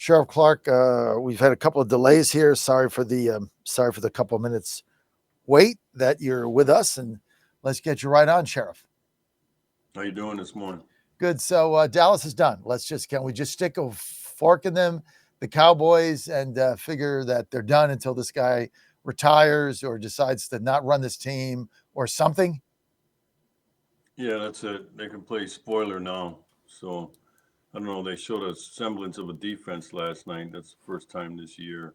Sheriff Clarke, we've had a couple of delays here. Sorry for the couple of minutes wait that you're with us, and let's get you right on, Sheriff. How you doing this morning? Good. So Dallas is done. Can we just stick a fork in them, the Cowboys, and figure that they're done until this guy retires or decides to not run this team or something? Yeah, that's it. They can play spoiler now. So I don't know. They showed a semblance of a defense last night. That's the first time this year.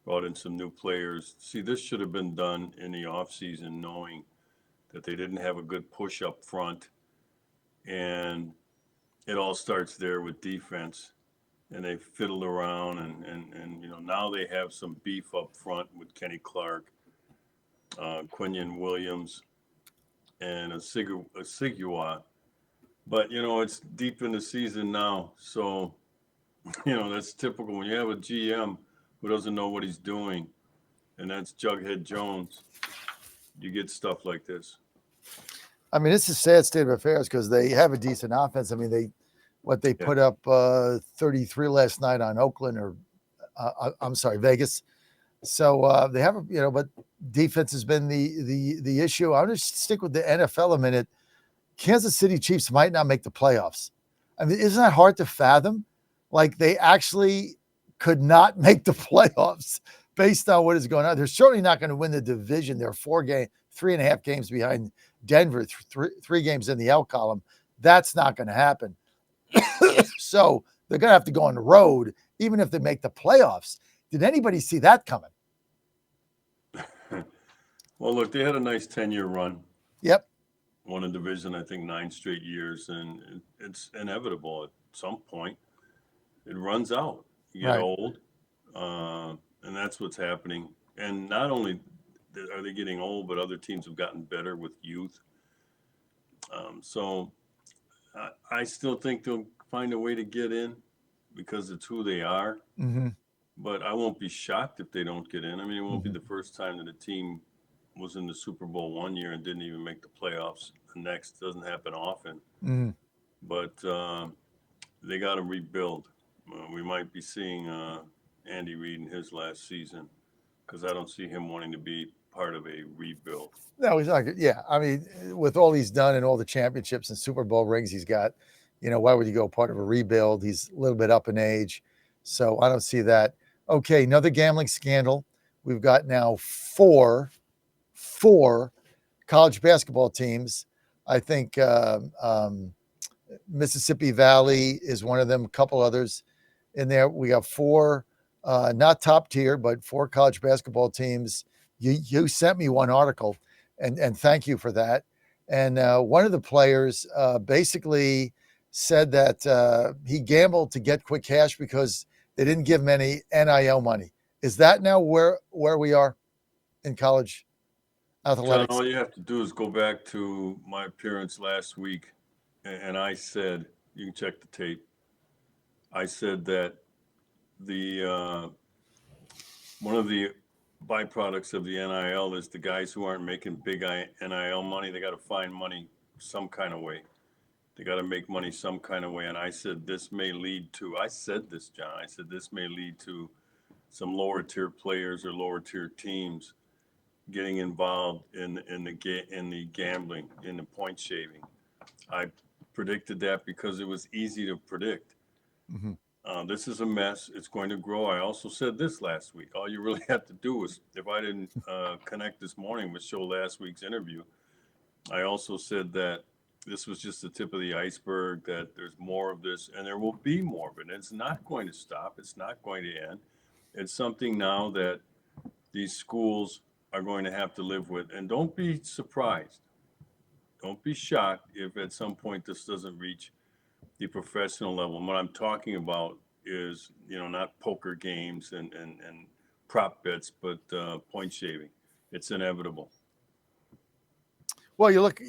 Brought in some new players. See, this should have been done in the offseason, knowing that they didn't have a good push up front. And it all starts there with defense. And they fiddled around, and now they have some beef up front with Kenny Clarke, Quinion Williams, and a Sigua. But it's deep in the season now, so that's typical when you have a GM who doesn't know what he's doing, and that's Jughead Jones. You get stuff like this. I mean, it's a sad state of affairs because they have a decent offense. I mean, they Yeah. put up 33 last night on Oakland, or I'm sorry, Vegas. So they have, but defense has been the issue. I'll just stick with the NFL a minute. Kansas City Chiefs might not make the playoffs. I mean, isn't that hard to fathom? Like they actually could not make the playoffs based on what is going on. They're certainly not going to win the division. They're 3.5 games behind Denver, three games in the L column. That's not going to happen. So they're going to have to go on the road, even if they make the playoffs. Did anybody see that coming? Well, look, they had a nice 10-year run. Yep. Won a division, I think, 9 straight years, and it's inevitable at some point. It runs out. You get Right. old, and that's what's happening. And not only are they getting old, but other teams have gotten better with youth. So I still think they'll find a way to get in because it's who they are. Mm-hmm. But I won't be shocked if they don't get in. I mean, it won't be Mm-hmm. the first time that a team was in the Super Bowl one year and didn't even make the playoffs the next. Doesn't happen often. Mm-hmm. But they got to rebuild. We might be seeing Andy Reid in his last season because I don't see him wanting to be part of a rebuild. No, he's not good. Yeah. I mean, with all he's done and all the championships and Super Bowl rings he's got, why would you go part of a rebuild? He's a little bit up in age. So I don't see that. Okay, another gambling scandal. We've got now four college basketball teams. I think Mississippi Valley is one of them, a couple others in there. We got four, not top tier, but four college basketball teams. You sent me one article, and thank you for that. And one of the players basically said that he gambled to get quick cash because they didn't give him any NIL money. Is that now where we are in college John, athletics? all you have to do is go back to my appearance last week, and I said, you can check the tape. I said that the one of the byproducts of the NIL is the guys who aren't making big NIL money. They got to find money some kind of way. They got to make money some kind of way. And I said this may lead to. I said this, John. I said this may lead to some lower tier players or lower tier teams getting involved in the gambling, in the point shaving. I predicted that because it was easy to predict. Mm-hmm. This is a mess. It's going to grow. I also said this last week. All you really have to do is, if I didn't connect this morning with show last week's interview, I also said that this was just the tip of the iceberg, that there's more of this, and there will be more of it. It's not going to stop. It's not going to end. It's something now that these schools are going to have to live with. And don't be surprised. Don't be shocked if at some point this doesn't reach the professional level. And what I'm talking about is, not poker games and prop bets, but point shaving. It's inevitable. Well, you look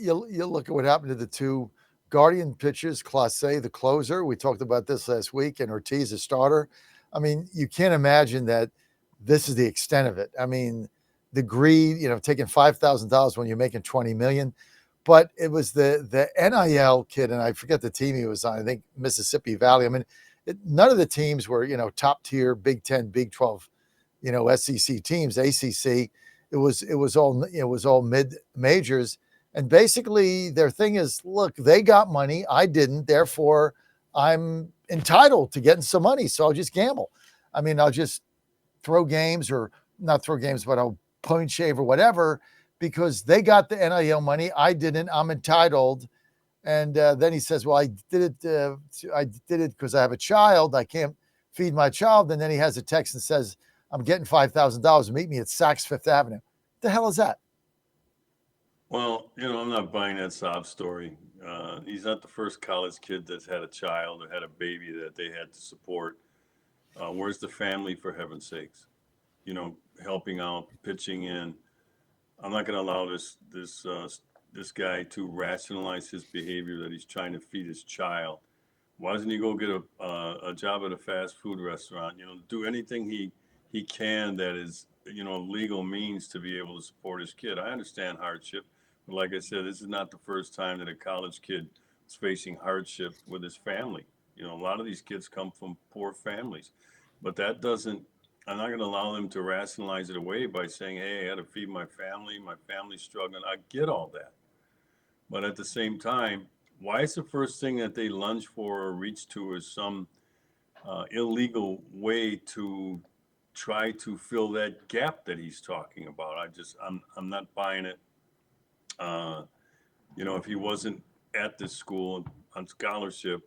at what happened to the two Guardian pitchers, Clase, the closer. We talked about this last week, and Ortiz, the starter. I mean, you can't imagine that this is the extent of it. I mean, the greed, taking $5,000 when you're making $20 million. But it was the NIL kid, and I forget the team he was on. I think Mississippi Valley. I mean, none of the teams were, top tier Big 10, Big 12, SEC teams, ACC. It was all mid majors. And basically their thing is, look, they got money, I didn't, therefore I'm entitled to getting some money, so I'll just gamble. I mean, I'll just throw games, or not throw games, but I'll point shave or whatever, because they got the NIL money, I didn't, I'm entitled. And then he says, well, I did it. I did it because I have a child. I can't feed my child. And then he has a text and says, I'm getting $5,000. Meet me at Saks Fifth Avenue. What the hell is that? Well, I'm not buying that sob story. He's not the first college kid that's had a child or had a baby that they had to support. Where's the family, for heaven's sakes? Helping out, pitching in. I'm not going to allow this guy to rationalize his behavior that he's trying to feed his child. Why doesn't he go get a job at a fast food restaurant? Do anything he can that is legal means to be able to support his kid. I understand hardship, but like I said, this is not the first time that a college kid is facing hardship with his family. A lot of these kids come from poor families, but that doesn't. I'm not going to allow them to rationalize it away by saying, "Hey, I had to feed my family. My family's struggling." I get all that, but at the same time, why is the first thing that they lunge for or reach to is some illegal way to try to fill that gap that he's talking about? I'm not buying it. Uh, if he wasn't at this school on scholarship,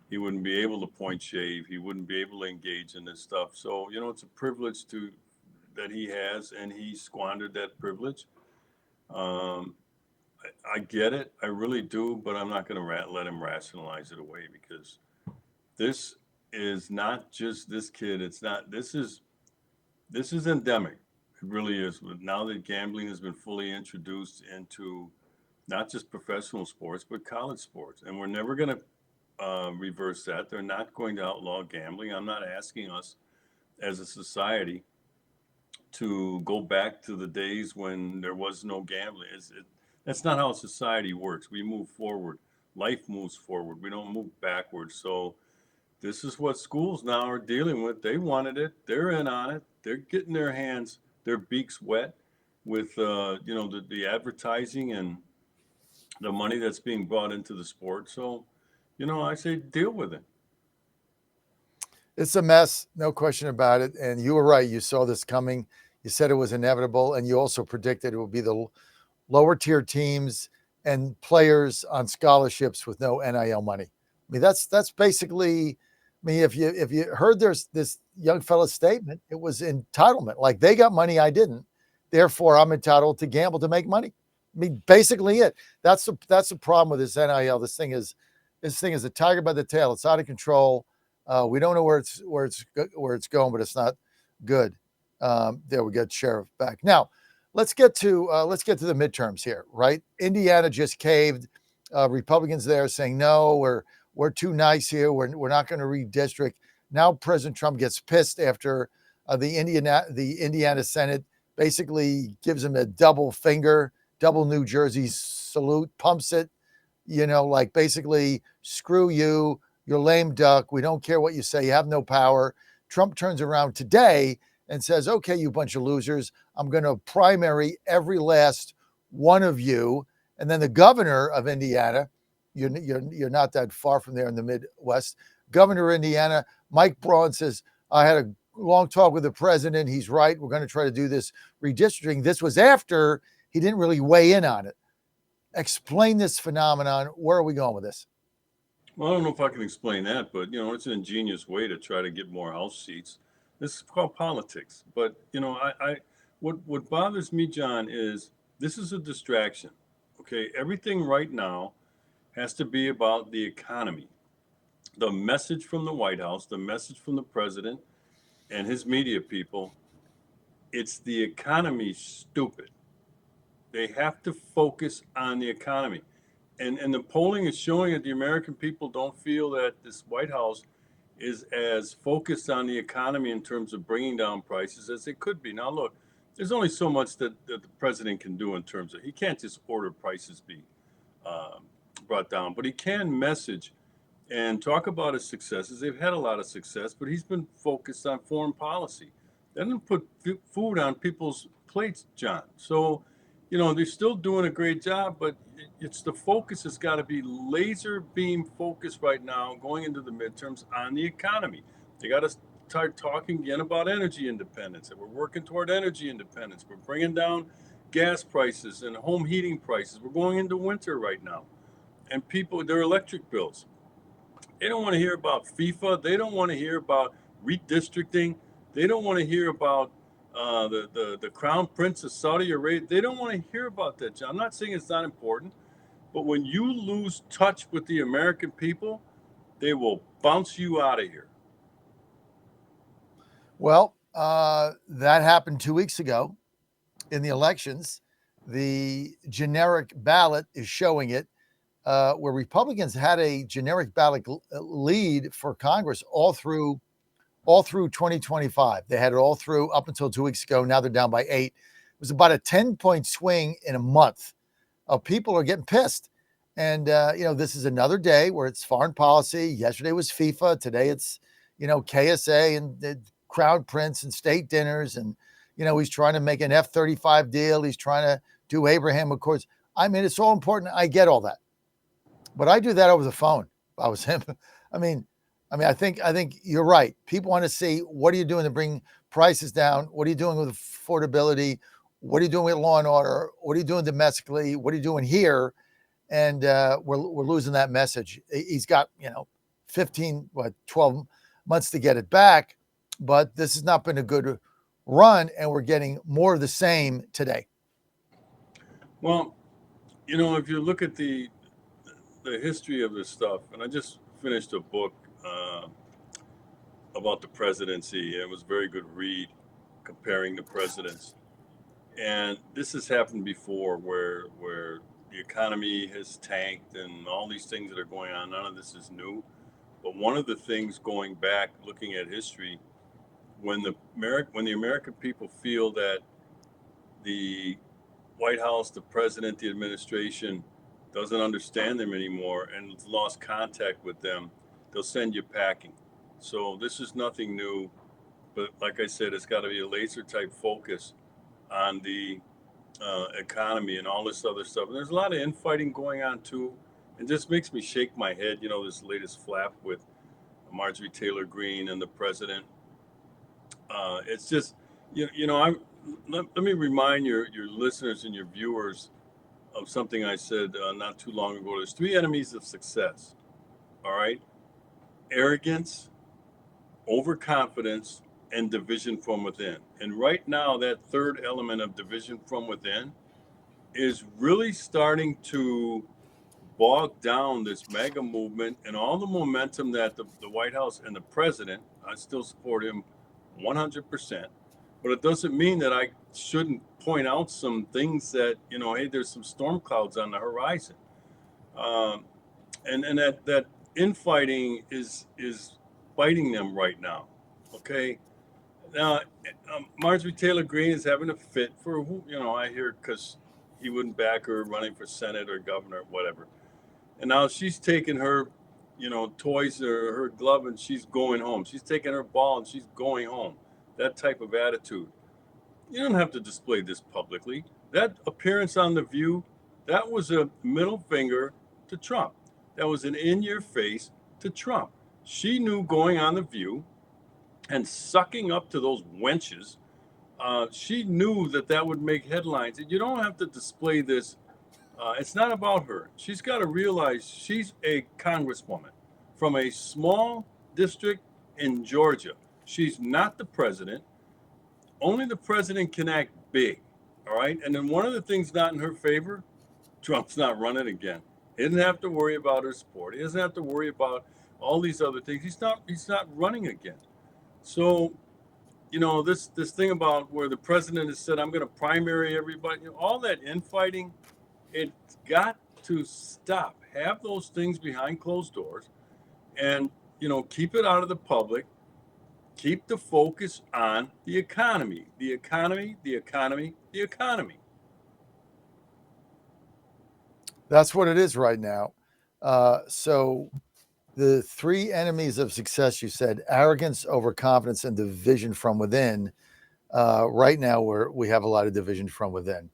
he wouldn't be able to point shave. He wouldn't be able to engage in this stuff. So it's a privilege to that he has, and he squandered that privilege. Um, I get it, I really do, but I'm not going to let him rationalize it away, because this is not just this kid. It's not. This is endemic. It really is. But now that gambling has been fully introduced into not just professional sports but college sports, and we're never going to reverse that. They're not going to outlaw gambling. I'm not asking us as a society to go back to the days when there was no gambling. That's not how society works. We move forward. Life moves forward. We don't move backwards. So this is what schools now are dealing with. They wanted it. They're in on it. They're getting their beaks wet with the advertising and the money that's being brought into the sport. So, I say deal with it. It's a mess, no question about it. And you were right. You saw this coming. You said it was inevitable. And you also predicted it would be the lower tier teams and players on scholarships with no NIL money. I mean, that's basically. I mean, if you heard there's this young fella's statement, it was entitlement. Like, they got money, I didn't. Therefore, I'm entitled to gamble to make money. I mean, basically it. That's the problem with this NIL. This thing is a tiger by the tail. It's out of control. We don't know where it's going, but it's not good. There we go, Sheriff back now. Let's get to the midterms here, right? Indiana just caved. Republicans there saying no, we're too nice here. We're not going to redistrict. Now President Trump gets pissed after the Indiana Senate basically gives him a double finger, double New Jersey salute, pumps it, like basically, screw you, you're lame duck. We don't care what you say. You have no power. Trump turns around today and says, okay, you bunch of losers, I'm going to primary every last one of you. And then the governor of Indiana, you're not that far from there in the Midwest, Governor of Indiana, Mike Braun, says, I had a long talk with the president. He's right. We're going to try to do this redistricting. This was after he didn't really weigh in on it. Explain this phenomenon. Where are we going with this? Well, I don't know if I can explain that, but it's an ingenious way to try to get more House seats. This is called politics. But what bothers me, John, is this is a distraction. Okay, everything right now has to be about the economy. The message from the White House, the message from the president and his media people, it's the economy, stupid. They have to focus on the economy. And the polling is showing that the American people don't feel that this White House is as focused on the economy in terms of bringing down prices as it could be. Now, look, there's only so much that the president can do in terms of, he can't just order prices be brought down, but he can message and talk about his successes. They've had a lot of success, but he's been focused on foreign policy. They didn't put food on people's plates, John. So, they're still doing a great job, but it's the focus has got to be laser beam focused right now, going into the midterms on the economy. They got to start talking again about energy independence, and we're working toward energy independence. We're bringing down gas prices and home heating prices. We're going into winter right now, and people, their electric bills. They don't want to hear about FIFA. They don't want to hear about redistricting. They don't want to hear about the Crown Prince of Saudi Arabia. They don't want to hear about that, John. I'm not saying it's not important, but when you lose touch with the American people, they will bounce you out of here. Well, that happened 2 weeks ago in the elections. The generic ballot is showing it, where Republicans had a generic ballot lead for Congress all through 2025. They had it all through up until 2 weeks ago. Now they're down by 8. It was about a 10-point swing in a month. People are getting pissed. And, this is another day where it's foreign policy. Yesterday was FIFA. Today it's, KSA and the Crown Prince and state dinners. And, he's trying to make an F-35 deal. He's trying to do Abraham Accords. I mean, it's all important. I get all that. But I do that over the phone. If I was him. I mean, I think you're right. People want to see, what are you doing to bring prices down? What are you doing with affordability? What are you doing with law and order? What are you doing domestically? What are you doing here? And we're losing that message. He's got 12 months to get it back, but this has not been a good run, and we're getting more of the same today. Well, if you look at the history of this stuff, and I just finished a book about the presidency. It was a very good read, comparing the presidents. And this has happened before, where the economy has tanked and all these things that are going on. None of this is new. But one of the things, going back, looking at history, when the American people feel that the White House, the president, the administration doesn't understand them anymore and has lost contact with them, they'll send you packing. So this is nothing new, but like I said, it's got to be a laser type focus on the economy and all this other stuff. And there's a lot of infighting going on too. And just makes me shake my head, this latest flap with Marjorie Taylor Greene and the president. It's just, let me remind your listeners and your viewers of something I said not too long ago. There's 3 enemies of success. All right. Arrogance, overconfidence, and division from within. And right now, that third element of division from within is really starting to bog down this mega movement and all the momentum that the White House and the president, I still support him 100%. But it doesn't mean that I shouldn't point out some things that, hey, there's some storm clouds on the horizon. And that infighting is biting them right now. Okay. Now, Marjorie Taylor Greene is having a fit for who, I hear, because he wouldn't back her running for Senate or governor, whatever. And now she's taking her, toys or her glove and she's going home. She's taking her ball and she's going home. That type of attitude. You don't have to display this publicly. That appearance on The View, that was a middle finger to Trump. That was an in your face to Trump. She knew going on The View and sucking up to those wenches, she knew that would make headlines. And you don't have to display this. It's not about her. She's got to realize she's a congresswoman from a small district in Georgia. She's not the president. Only the president can act big. All right. And then one of the things not in her favor, Trump's not running again. He doesn't have to worry about her support. He doesn't have to worry about all these other things. He's not running again. So, this thing about where the president has said, I'm going to primary everybody, all that infighting, it's got to stop. Have those things behind closed doors and, keep it out of the public. Keep the focus on the economy, the economy, the economy, the economy. That's what it is right now. So the three enemies of success, you said: arrogance, overconfidence, and division from within. Right now, we have a lot of division from within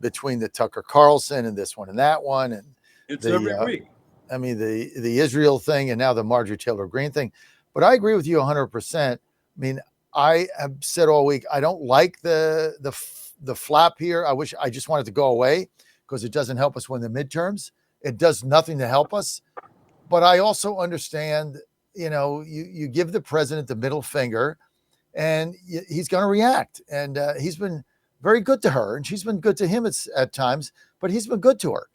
between the Tucker Carlson and this one and that one, and It's the every week. I mean the Israel thing, and now the Marjorie Taylor Greene thing. But I agree with you 100%. I mean, I have said all week I don't like the flap here. I just want it to go away because it doesn't help us win the midterms. It does nothing to help us. But I also understand, you give the president the middle finger, and he's going to react. And he's been very good to her, and she's been good to him at times. But he's been good to her.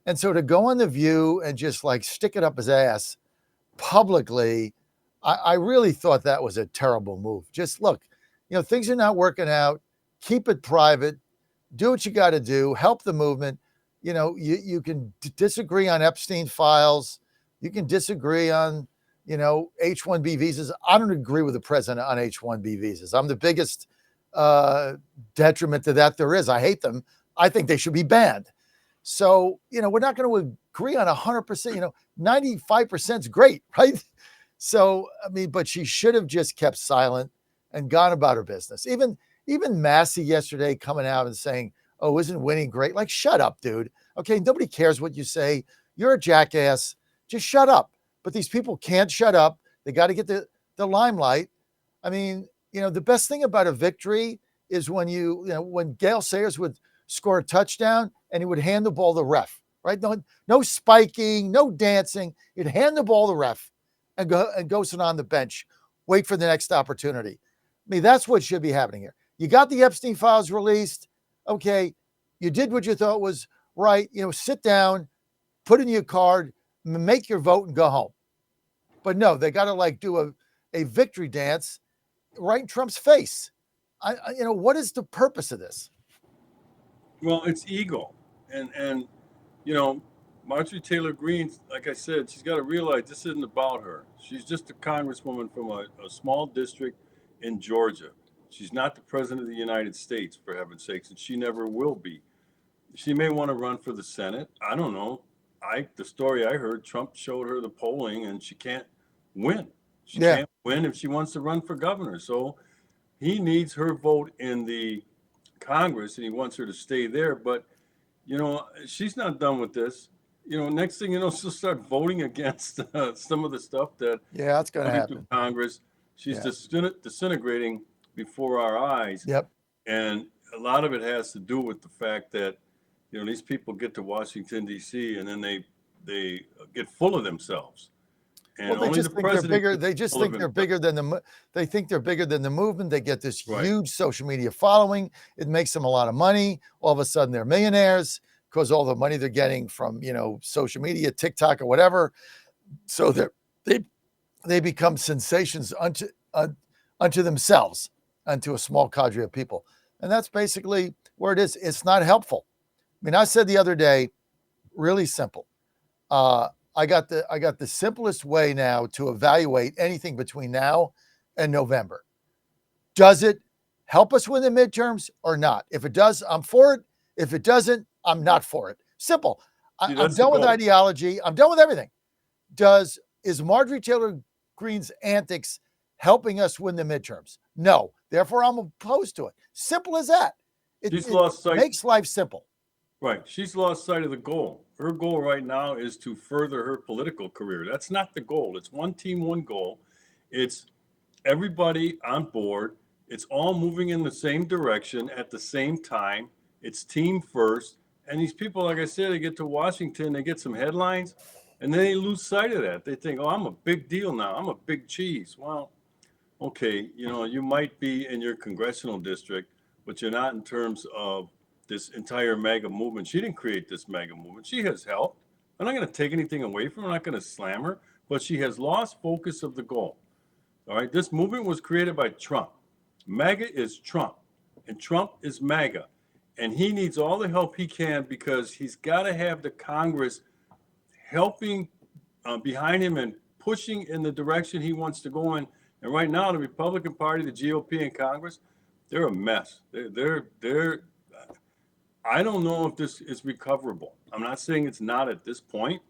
And so to go on The View and just like stick it up his ass publicly, I really thought that was a terrible move. Just look, things are not working out. Keep it private. Do what you got to do. Help the movement. You can disagree on Epstein files. You can disagree on, H-1B visas. I don't agree with the president on H-1B visas. I'm the biggest detriment to that there is. I hate them. I think they should be banned. So, we're not going to agree on 100%, 95% is great, right? So, I mean, but she should have just kept silent and gone about her business. Even Massey yesterday coming out and saying, oh, isn't winning great? Like, shut up, dude. Okay, nobody cares what you say. You're a jackass. Just shut up. But these people can't shut up. They got to get the limelight. I mean, the best thing about a victory is when when Gale Sayers would score a touchdown and he would hand the ball to the ref, right? No spiking, no dancing. He'd hand the ball to the ref and go sit on the bench, wait for the next opportunity. I mean, that's what should be happening here. You got the Epstein files released. Okay, you did what you thought was right. Sit down, put in your card, make your vote, and go home. But no, they got to do a victory dance right in Trump's face. What is the purpose of this? Well, it's ego, and Marjorie Taylor Greene, like I said, she's got to realize this isn't about her. She's just a congresswoman from a small district in Georgia. She's not the president of the United States, for heaven's sakes, and she never will be. She may want to run for the Senate. I don't know. The story I heard, Trump showed her the polling, and she can't win. She can't win if she wants to run for governor. So he needs her vote in the Congress, and he wants her to stay there. But she's not done with this. Next thing you know, she'll start voting against some of the stuff that that's going to happen through Congress. She's disintegrating before our eyes. Yep. And a lot of it has to do with the fact that these people get to Washington D.C. and then they get full of themselves. And they just think they're bigger. They just think they're bigger than the. They think they're bigger than the movement. They get this huge social media following. It makes them a lot of money. All of a sudden, they're millionaires because all the money they're getting from social media, TikTok or whatever. So they become sensations unto themselves, unto a small cadre of people, and that's basically where it is. It's not helpful. I mean, I said the other day, really simple. I got the simplest way now to evaluate anything between now and November. Does it help us win the midterms or not? If it does, I'm for it. If it doesn't, I'm not for it. Simple. I'm done with ideology. I'm done with everything. Is Marjorie Taylor Greene's antics helping us win the midterms? No. Therefore, I'm opposed to it. Simple as that. It makes life simple. Right. She's lost sight of the goal. Her goal right now is to further her political career. That's not the goal. It's one team, one goal. It's everybody on board. It's all moving in the same direction at the same time. It's team first. And these people, like I said, they get to Washington, they get some headlines, and then they lose sight of that. They think, oh, I'm a big deal now. I'm a big cheese. Well, okay, you might be in your congressional district, but you're not in terms of this entire MAGA movement. She didn't create this MAGA movement. She has helped. I'm not going to take anything away from her. I'm not going to slam her, but she has lost focus of the goal. All right. This movement was created by Trump. MAGA is Trump, and Trump is MAGA. And he needs all the help he can because he's got to have the Congress helping behind him and pushing in the direction he wants to go in. And right now, the Republican Party, the GOP in Congress, they're a mess. They're I don't know if this is recoverable. I'm not saying it's not at this point.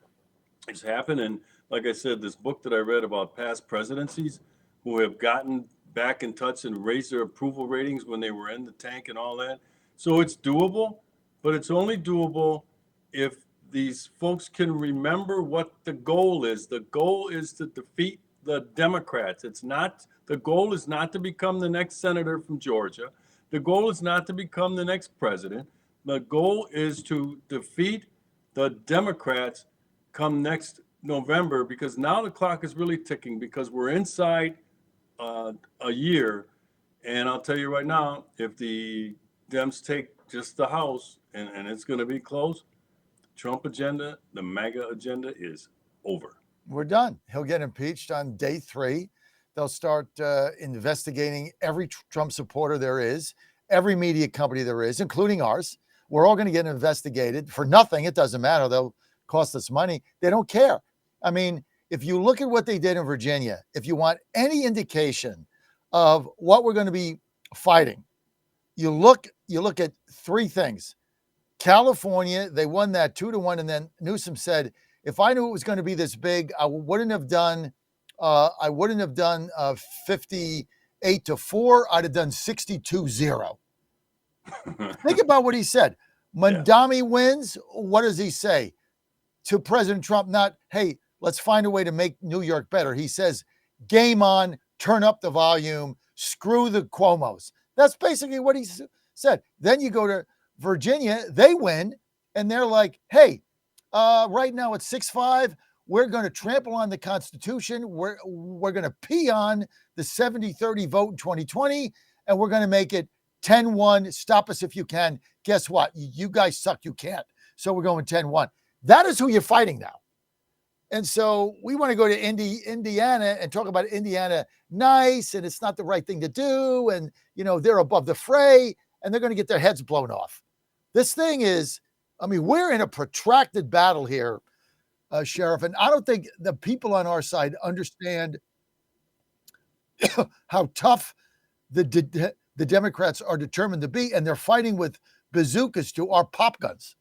It's happened, and like I said, this book that I read about past presidencies who have gotten back in touch and raised their approval ratings when they were in the tank and all that. So it's doable, but it's only doable if these folks can remember what the goal is. The goal is to defeat the Democrats. The goal is not to become the next senator from Georgia. The goal is not to become the next president. The goal is to defeat the Democrats come next November, because now the clock is really ticking, because we're inside a year. And I'll tell you right now, if the Dems take just the House, and it's going to be close, Trump agenda, the MAGA agenda is over. We're done. He'll get impeached on day 3. They'll start investigating every Trump supporter there is, every media company there is, including ours. We're all going to get investigated for nothing. It doesn't matter. They'll cost us money. They don't care. I mean, if you look at what they did in Virginia, if you want any indication of what we're going to be fighting, you look at 3 things. California, they won that 2-1, and then Newsom said, if I knew it was going to be this big, I wouldn't have done 58-4. I'd have done 62-0. Think about what he said. Mandami wins. What does he say to President Trump? Not, hey, let's find a way to make New York better. He says, game on, turn up the volume, screw the Cuomos. That's basically what he said. Then you go to Virginia, they win, and they're like, hey, right now it's 6-5. We're going to trample on the Constitution. We're going to pee on the 70-30 vote in 2020, and we're going to make it 10-1. Stop us if you can. Guess what? You guys suck. You can't. So we're going 10-1. That is who you're fighting now. And so we want to go to Indiana and talk about Indiana nice, and it's not the right thing to do. And, they're above the fray, and they're going to get their heads blown off. This thing is, we're in a protracted battle here, Sheriff, and I don't think the people on our side understand how tough the Democrats are determined to be, and they're fighting with bazookas to our pop guns.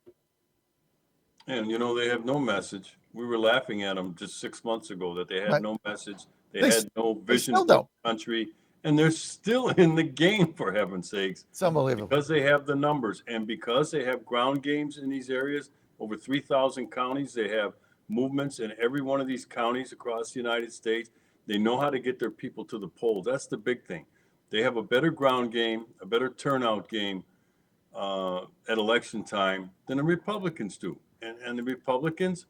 And, they have no message. We were laughing at them just 6 months ago that they had no message. They had no vision for the country. And they're still in the game, for heaven's sakes. It's unbelievable. Because they have the numbers, and because they have ground games in these areas, over 3,000 counties, they have movements in every one of these counties across the United States. They know how to get their people to the polls. That's the big thing. They have a better ground game, a better turnout game at election time than the Republicans do. And the Republicans,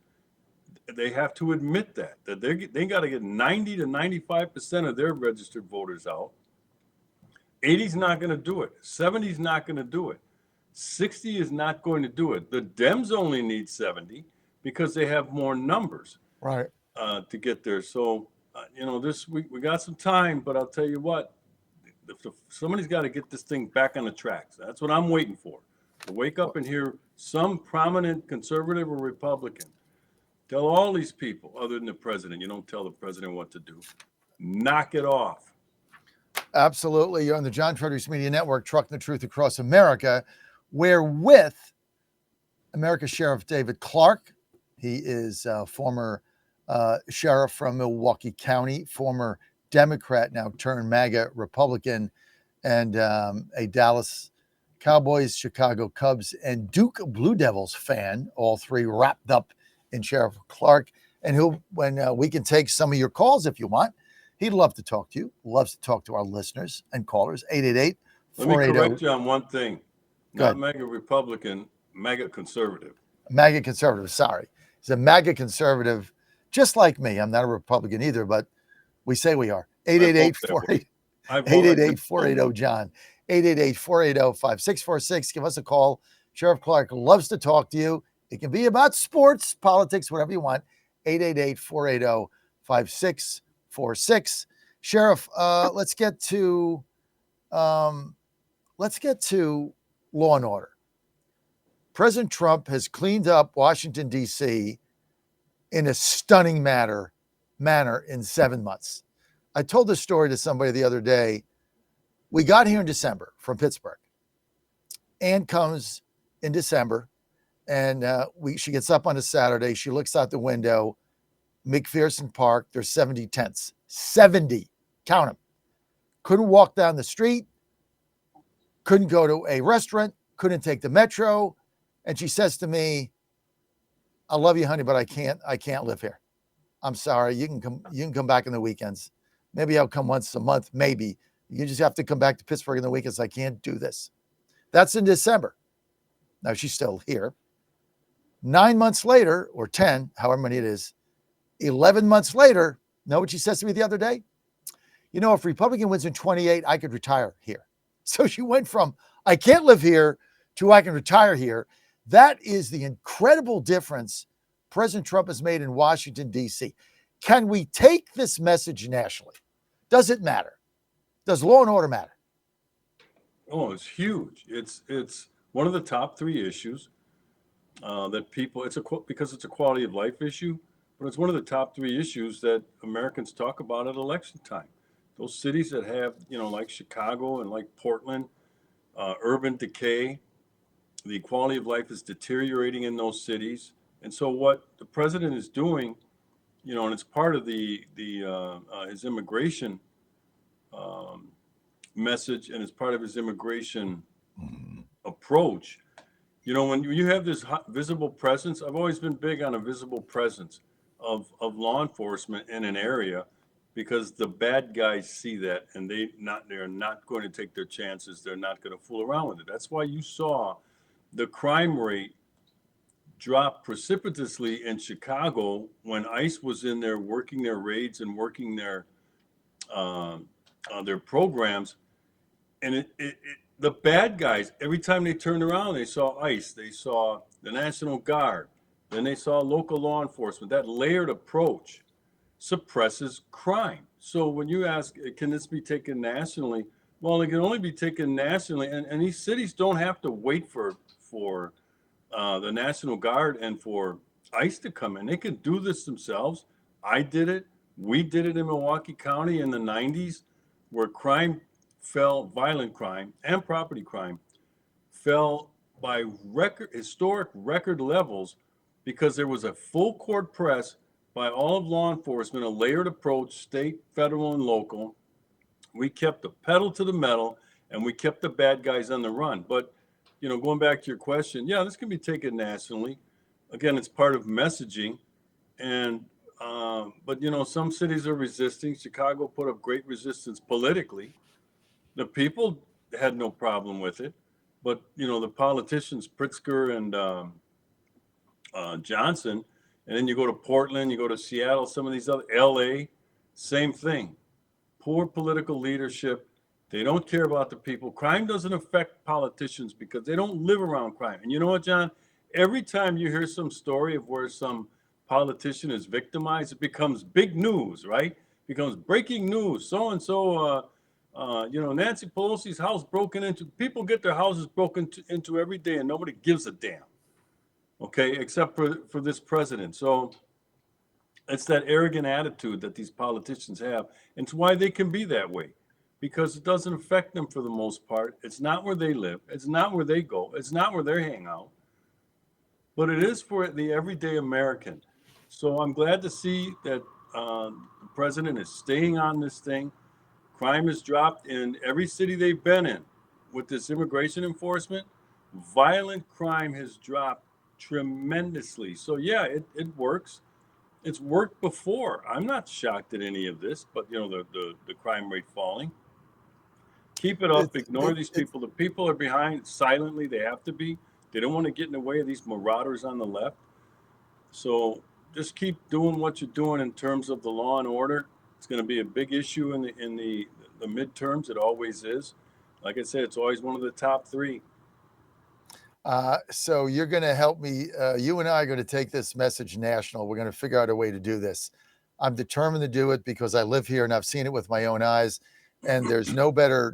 they have to admit that they got to get 90 to 95% of their registered voters out. 80's not going to do it. 70's not going to do it. 60 is not going to do it. The Dems only need 70 because they have more numbers, right, to get there. So, we got some time, but I'll tell you what, somebody's got to get this thing back on the tracks. That's what I'm waiting for. To wake up and hear some prominent conservative or Republican tell all these people, other than the president, you don't tell the president what to do. Knock it off. Absolutely. You're on the John Fredericks Media Network, trucking the truth across America. We're with America's Sheriff David Clarke. He is a former sheriff from Milwaukee County, former Democrat, now turned MAGA Republican, and a Dallas Cowboys, Chicago Cubs, and Duke Blue Devils fan, all 3 wrapped up in Sheriff Clarke, and who, when we can take some of your calls if you want, he'd love to talk to you, loves to talk to our listeners and callers, 888-480. Let me correct you on one thing. Not MAGA Republican, MAGA conservative. MAGA conservative, sorry. He's a MAGA conservative, just like me. I'm not a Republican either, but we say we are. 888-480-John. 888-480-5646. Give us a call. Sheriff Clarke loves to talk to you. It can be about sports, politics, whatever you want. 888-480-5646. Sheriff, let's get to law and order. President Trump has cleaned up Washington, D.C. in a stunning manner in 7 months. I told this story to somebody the other day. We got here in December from Pittsburgh. Ann comes in December, and she gets up on a Saturday. She looks out the window. McPherson Park. There's 70 tents. 70. Count them. Couldn't walk down the street. Couldn't go to a restaurant. Couldn't take the metro. And she says to me, I love you, honey, but I can't live here. I'm sorry. You can come back on the weekends. Maybe I'll come once a month. Maybe. You just have to come back to Pittsburgh on the weekends. I can't do this. That's in December. Now she's still here. 9 months later, or 10, however many it is, 11 months later, know what she says to me the other day? You know, if Republican wins in 28, I could retire here. So she went from, I can't live here, to I can retire here. That is the incredible difference President Trump has made in Washington, D.C. Can we take this message nationally? Does it matter? Does law and order matter? Oh, it's huge. It's one of the top three issues that people. Because it's a quality of life issue, but it's one of the top three issues that Americans talk about at election time. Those cities that have, like Chicago and like Portland, urban decay, the quality of life is deteriorating in those cities. And so what the president is doing, and it's part of his immigration message, and it's part of his immigration approach. When you have this visible presence, I've always been big on a visible presence of law enforcement in an area, because the bad guys see that, and they're not going to take their chances. They're not going to fool around with it. That's why you saw the crime rate drop precipitously in Chicago when ICE was in there working their raids and working their programs. And the bad guys, every time they turned around, they saw ICE, they saw the National Guard, then they saw local law enforcement. That layered approach suppresses crime. So when you ask, can this be taken nationally? Well, it can only be taken nationally, and these cities don't have to wait for the National Guard and for ICE to come in. They can do this themselves. I did it. We did it in Milwaukee County in the 90s, where violent crime and property crime fell by historic record levels, because there was a full court press by all of law enforcement, a layered approach, state, federal, and local. We kept the pedal to the metal, and we kept the bad guys on the run. But, going back to your question, yeah, this can be taken nationally. Again, it's part of messaging. And, but, some cities are resisting. Chicago put up great resistance politically. The people had no problem with it. But, the politicians, Pritzker and Johnson, and then you go to Portland, you go to Seattle, some of these other, LA, same thing. Poor political leadership. They don't care about the people. Crime doesn't affect politicians because they don't live around crime. And you know what, John? Every time you hear some story of where some politician is victimized, it becomes big news, right? It becomes breaking news. So-and-so, Nancy Pelosi's house broken into. People get their houses broken into every day, and nobody gives a damn. Okay, except for this president. So it's that arrogant attitude that these politicians have. And it's why they can be that way, because it doesn't affect them for the most part. It's not where they live. It's not where they go. It's not where they hang out. But it is for the everyday American. So I'm glad to see that the president is staying on this thing. Crime has dropped in every city they've been in with this immigration enforcement. Violent crime has dropped tremendously. So yeah, it works. It's worked before. I'm not shocked at any of this, but the crime rate falling. Keep it up. Ignore these people. The people are behind silently. They have to be. They don't want to get in the way of these marauders on the left. So just keep doing what you're doing in terms of the law and order. It's going to be a big issue in the midterms. It always is. Like I said, it's always one of the top three. So you're going to help me. You and I are going to take this message national. We're going to figure out a way to do this. I'm determined to do it because I live here and I've seen it with my own eyes. And there's no better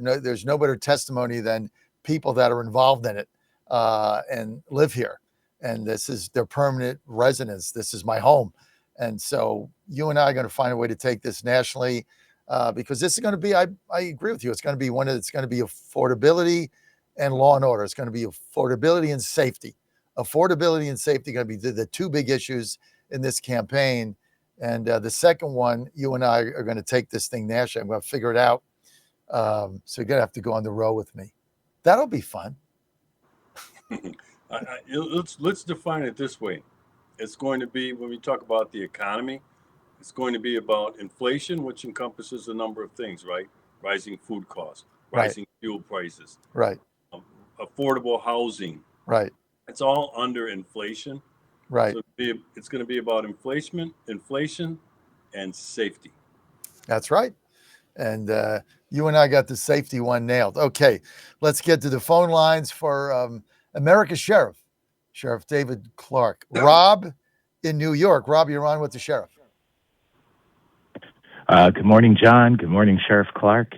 testimony than people that are involved in it and live here. And this is their permanent residence. This is my home. And so you and I are going to find a way to take this nationally because this is going to be, I agree with you. It's going to be it's going to be affordability and law and order. It's going to be affordability and safety. Affordability and safety are going to be the two big issues in this campaign. And the second one, you and I are going to take this thing nationally. I'm going to figure it out. So you're going to have to go on the road with me. That'll be fun. Let's define it this way. It's going to be, when we talk about the economy, it's going to be about inflation, which encompasses a number of things, right? Rising food costs, Right, rising fuel prices, right, um, affordable housing. right, It's all under inflation. right. So it's going to be about inflation, and safety. That's right. And you and I got the safety one nailed. Okay, let's get to the phone lines for America's Sheriff, Sheriff David Clarke. Rob in New York. Rob, you're on with the sheriff. Good morning, John. Good morning, Sheriff Clarke.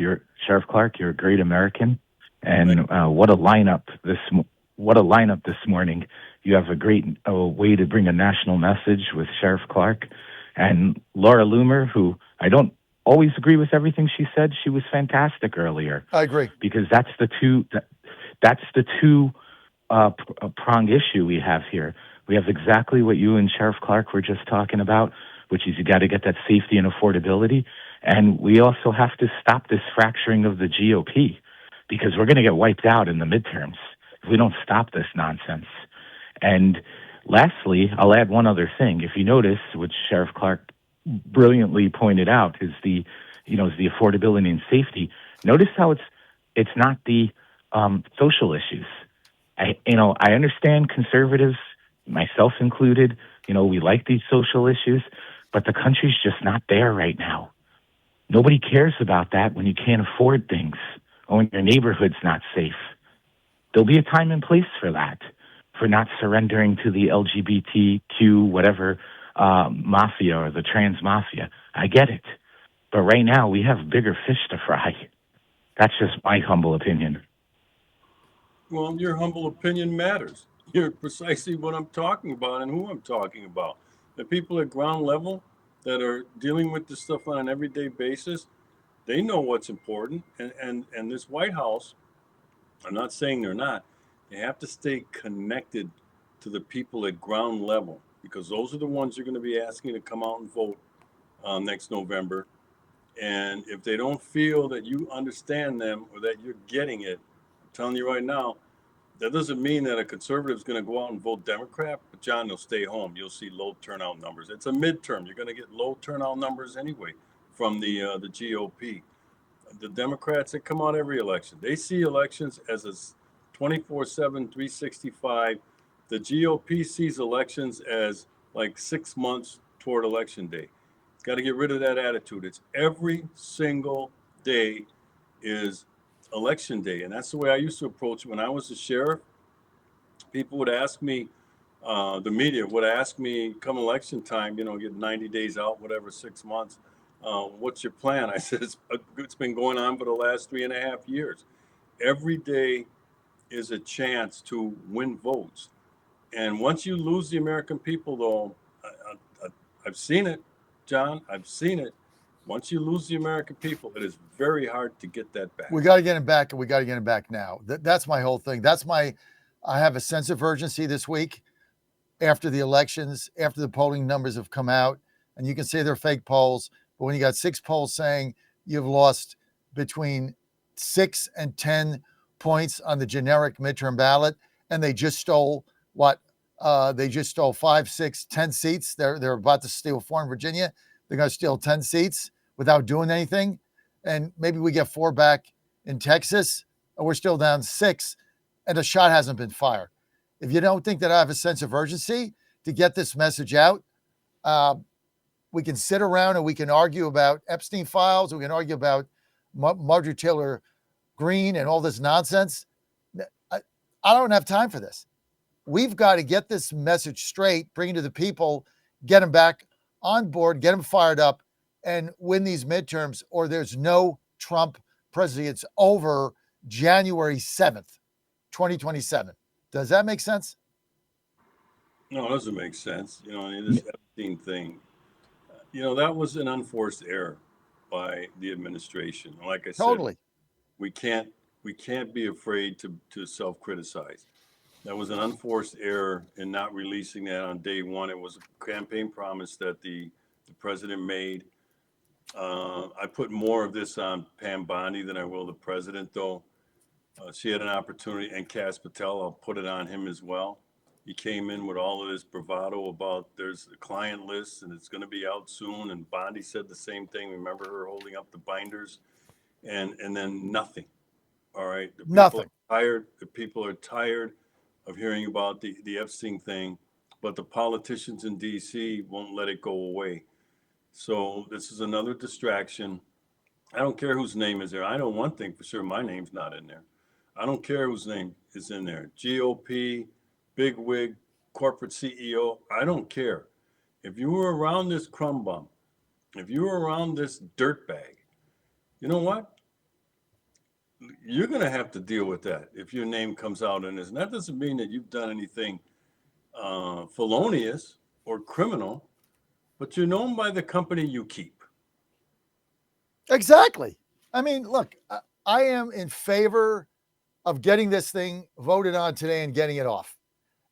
Sheriff Clarke. You're a great American, Thank and what a lineup this morning. You have a great way to bring a national message with Sheriff Clarke and Laura Loomer, who I don't always agree with everything she said. She was fantastic earlier I agree. because that's the two prong issue we have here. We have exactly what you and Sheriff Clarke were just talking about, which is you got to get that safety and affordability. And we also have to stop this fracturing of the GOP because we're going to get wiped out in the midterms if we don't stop this nonsense. And lastly, I'll add one other thing. If you notice, which Sheriff Clarke brilliantly pointed out, is the affordability and safety. Notice how it's not the social issues. I understand conservatives, myself included, we like these social issues, but the country's just not there right now. Nobody cares about that when you can't afford things or when your neighborhood's not safe. There'll be a time and place for that, for not surrendering to the LGBTQ, whatever, mafia or the trans mafia. I get it. But right now, we have bigger fish to fry. That's just my humble opinion. Well, your humble opinion matters. You're precisely what I'm talking about and who I'm talking about. The people at ground level that are dealing with this stuff on an everyday basis, they know what's important. And this White House, I'm not saying they're not, they have to stay connected to the people at ground level because those are the ones you're going to be asking to come out and vote next November. And if they don't feel that you understand them or that you're getting it, I'm telling you right now, that doesn't mean that a conservative is going to go out and vote Democrat, but John, they'll stay home. You'll see low turnout numbers. It's a midterm. You're going to get low turnout numbers anyway from the GOP. The Democrats that come out every election, they see elections as a 24/7, 365. The GOP sees elections as like 6 months toward election day. Got to get rid of that attitude. It's every single day is election day. And that's the way I used to approach it when I was a sheriff. People would ask me, the media would ask me come election time, get 90 days out, whatever, 6 months. What's your plan? I said, it's been going on for the last 3.5 years. Every day is a chance to win votes. And once you lose the American people, though, I've seen it, John, I've seen it. Once you lose the American people, it is very hard to get that back. We got to get him back, and we got to get him back now. That's my whole thing. I have a sense of urgency this week after the elections, after the polling numbers have come out, and you can say they're fake polls, but when you got 6 polls saying you've lost between 6 and 10 points on the generic midterm ballot, and they just stole what? They just stole 5, 6, 10 seats. They're about to steal 4 in Virginia. They're going to steal 10 seats without doing anything, and maybe we get 4 back in Texas, and we're still down 6, and a shot hasn't been fired. If you don't think that I have a sense of urgency to get this message out, we can sit around and we can argue about Epstein files. We can argue about Marjorie Taylor Greene and all this nonsense. I don't have time for this. We've got to get this message straight, bring it to the people, get them back on board, get them fired up, and win these midterms, or there's no Trump presidency. It's over January 7th, 2027. Does that make sense? No, it doesn't make sense. This Epstein thing, that was an unforced error by the administration. Like I said, Totally. we can't be afraid to self-criticize. That was an unforced error in not releasing that on day one. It was a campaign promise that the the president made. I put more of this on Pam Bondi than I will the president, though. She had an opportunity, and Cass Patel, I'll put it on him as well. He came in with all of this bravado about there's a client list and it's going to be out soon. And Bondi said the same thing. Remember her holding up the binders, and then nothing. All right, the people Nothing. are tired. The people are tired of hearing about the Epstein thing, but the politicians in D.C. won't let it go away. So this is another distraction. I don't care whose name is there. I know one thing for sure: my name's not in there. I don't care whose name is in there. GOP, bigwig, corporate CEO. I don't care. If you were around this crumb bum, if you were around this dirtbag, you know what? You're going to have to deal with that if your name comes out in this. And that doesn't mean that you've done anything felonious or criminal, but you're known by the company you keep. Exactly. I mean, look, I am in favor of getting this thing voted on today and getting it off,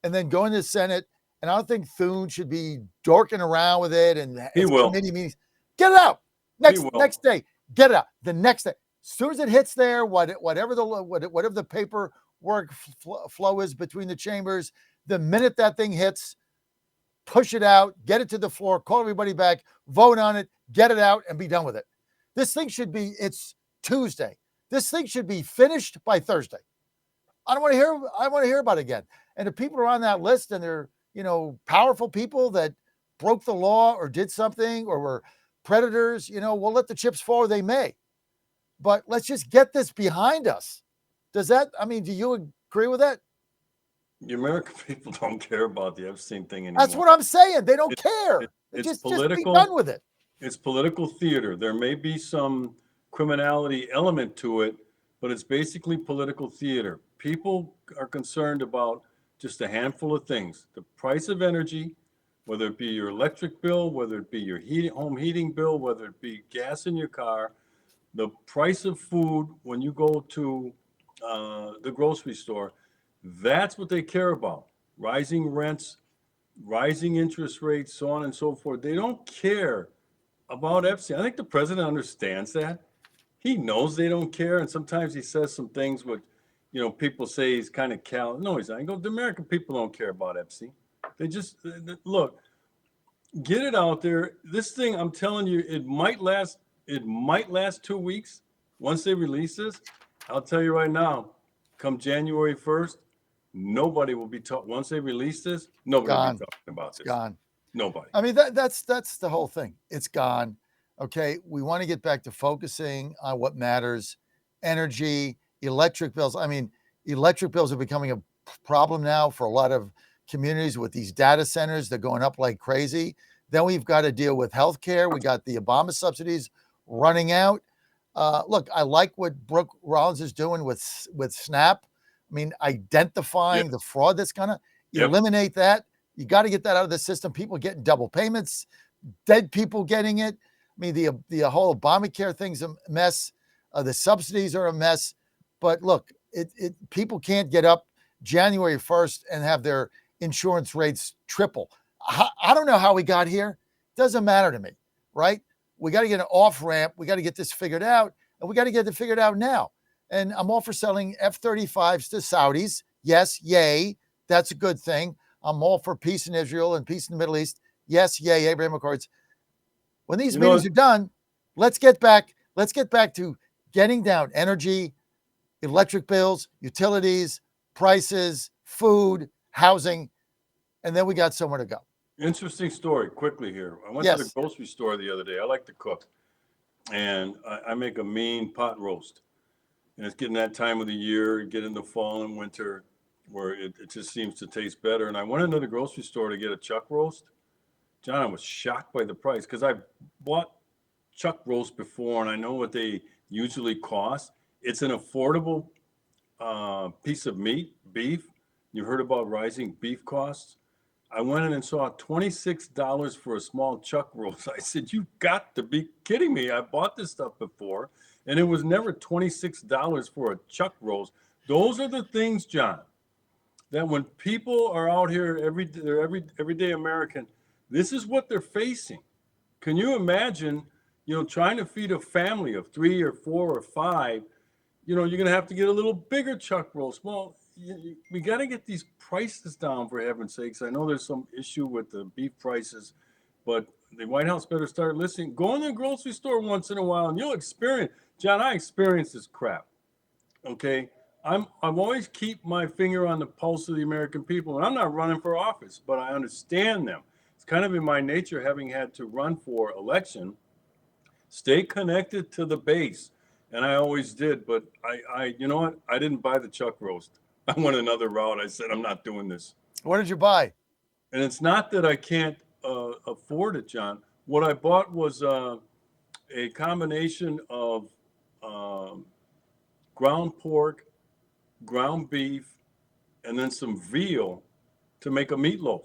and then going to the Senate. And I don't think Thune should be dorking around with it and He will. committee meetings. Get it out next day. Get it out the next day. As soon as it hits there, whatever the paperwork flow is between the chambers, the minute that thing hits, push it out, get it to the floor, call everybody back, vote on it, get it out, and be done with it. This thing should be. It's Tuesday. This thing should be finished by Thursday. I want to hear about it again. And the people are on that list, and they're powerful people that broke the law or did something or were predators. We'll let the chips fall where they may. But let's just get this behind us. Do you agree with that? The American people don't care about the Epstein thing anymore. That's what I'm saying. They don't care. It's just political. Just be done with it. It's political theater. There may be some criminality element to it, but it's basically political theater. People are concerned about just a handful of things: the price of energy, whether it be your electric bill, whether it be your home heating bill, whether it be gas in your car, the price of food when you go to the grocery store. That's what they care about. Rising rents, rising interest rates, so on and so forth. They don't care about Epstein. I think the president understands that. He knows they don't care, and sometimes he says some things which, people say he's kind of callous. No, he's not. I go, the American people don't care about Epstein. They just look, get it out there. This thing, I'm telling you, it might last 2 weeks once they release this. I'll tell you right now, come January 1st, nobody will be talking. Once they release this, nobody will be talking about this. It's gone. Nobody. I mean, that's the whole thing. It's gone. Okay, we want to get back to focusing on what matters: energy, electric bills. I mean, electric bills are becoming a problem now for a lot of communities with these data centers. They're going up like crazy. Then we've got to deal with healthcare. We got the Obama subsidies running out. Look, I like what Brooke Rollins is doing with SNAP. I mean, identifying the fraud that's going to eliminate that. You got to get that out of the system. People getting double payments, dead people getting it. I mean, the whole Obamacare thing's a mess. The subsidies are a mess. But look, people can't get up January 1st and have their insurance rates triple. I don't know how we got here. Doesn't matter to me, right? We got to get an off ramp. We got to get this figured out, and we got to get it figured out now. And I'm all for selling F-35s to Saudis. Yes, yay. That's a good thing. I'm all for peace in Israel and peace in the Middle East. Yes, yay, Abraham Accords. When these meetings are done, let's get back to getting down energy, electric bills, utilities, prices, food, housing, and then we got somewhere to go. Interesting story quickly here. I went to the grocery store the other day. I like to cook, and I make a mean pot roast. And it's getting that time of the year, get into fall and winter, where it just seems to taste better. And I went into the grocery store to get a chuck roast. John, I was shocked by the price because I bought chuck roast before, and I know what they usually cost. It's an affordable piece of meat, beef. You heard about rising beef costs. I went in and saw $26 for a small chuck roast. I said, "You got to be kidding me. I bought this stuff before, and it was never $26 for a chuck roast." Those are the things, John, that when people are out here everyday American, this is what they're facing. Can you imagine, trying to feed a family of 3 or 4 or 5? You're going to have to get a little bigger chuck roast. Well, we got to get these prices down, for heaven's sakes. I know there's some issue with the beef prices, but the White House better start listening. Go in the grocery store once in a while, and you'll experience. John, I experienced this crap. Okay, I've always keep my finger on the pulse of the American people, and I'm not running for office, but I understand them. It's kind of in my nature, having had to run for election. Stay connected to the base. And I always did, but you know what? I didn't buy the chuck roast. I went another route. I said, I'm not doing this. What did you buy? And it's not that I can't afford it, John. What I bought was a combination of ground pork, ground beef, and then some veal to make a meatloaf.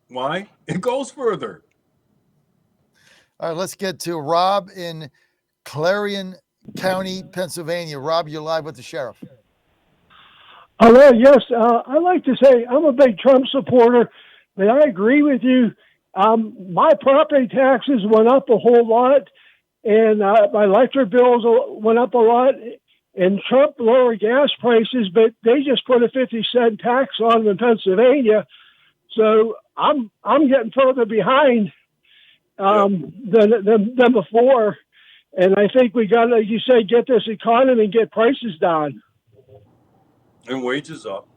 Why? It goes further. All right, let's get to Rob in Clarion County, Pennsylvania. Rob, you're live with the sheriff. Well, yes, I'd like to say I'm a big Trump supporter, but I agree with you. My property taxes went up a whole lot, and my electric bills went up a lot. And Trump lowered gas prices, but they just put a 50-cent tax on them in Pennsylvania. So I'm getting further behind than before. And I think we got to, like you said, get this economy and get prices down. And wages up.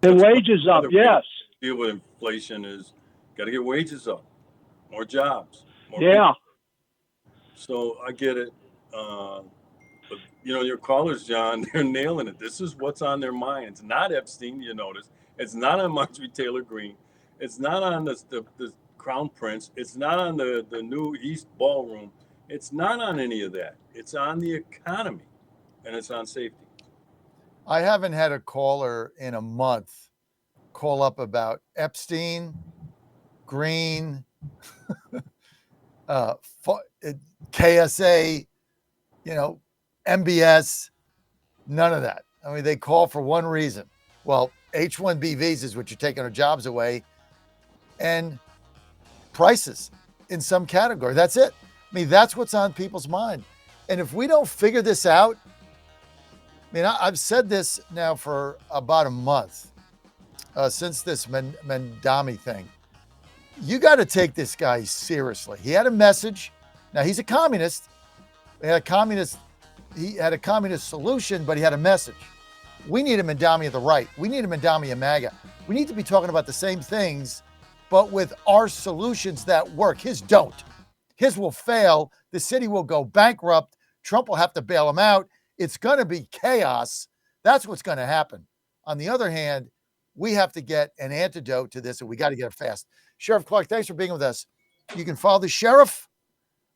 And wages up, yes. Deal with inflation is got to get wages up, more jobs. More yeah. people. So I get it. But your callers, John, they're nailing it. This is what's on their mind. It's not Epstein, you notice. It's not on Marjorie Taylor Greene. It's not on the Crown Prince. It's not on the new East Ballroom. It's not on any of that. It's on the economy, and it's on safety. I haven't had a caller in a month call up about Epstein, Green, KSA, MBS, none of that. I mean, they call for one reason. Well, H-1B visas, which are taking our jobs away, and prices in some category. That's it. I mean, that's what's on people's mind. And if we don't figure this out, I mean, I've said this now for about a month since this Mandami thing. You got to take this guy seriously. He had a message. Now, he's a communist. He had a communist solution, but he had a message. We need a Mandami of the right. We need a Mandami of MAGA. We need to be talking about the same things, but with our solutions that work. His don't. His will fail. The city will go bankrupt. Trump will have to bail him out. It's going to be chaos. That's what's going to happen. On the other hand, we have to get an antidote to this, and we got to get it fast. Sheriff Clarke, thanks for being with us. You can follow the sheriff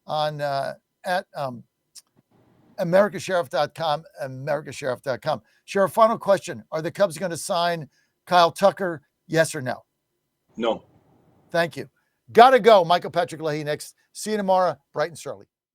on at americasheriff.com, americasheriff.com. Sheriff, final question. Are the Cubs going to sign Kyle Tucker? Yes or no? No. Thank you. Got to go. Michael Patrick Leahy next. See you tomorrow, bright and early.